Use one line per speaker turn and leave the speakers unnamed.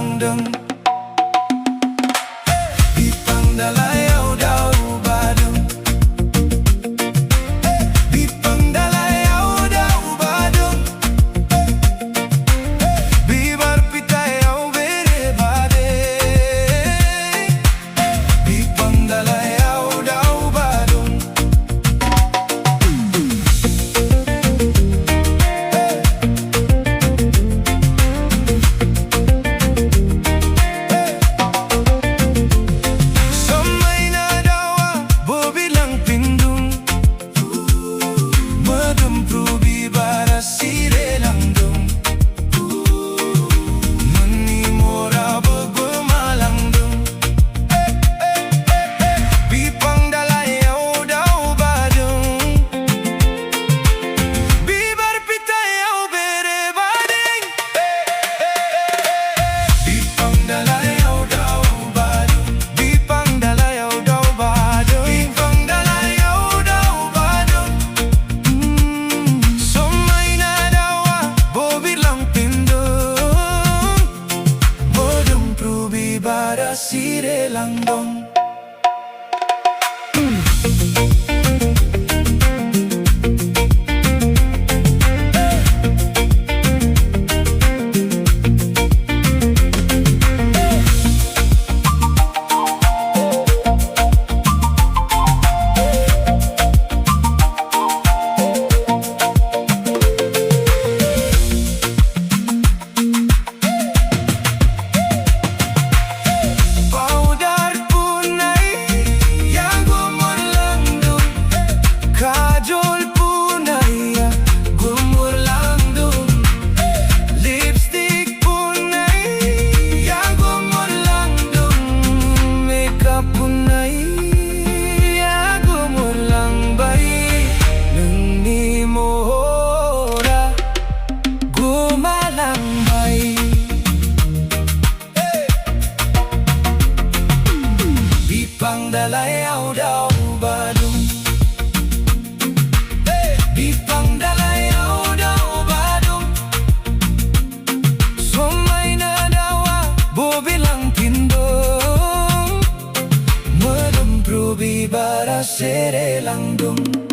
langdung. Bipang dalayaw daw badung. Bipang dalayaw daw badung. Bibar pitayaw bere bade. Bipang dalayaw daw badung. Sire langdong. Bipang dalayaw daw badung. Bipang dalayaw daw badung. Somay na dawa bobilang tindong. Madam probi bara sere langdung.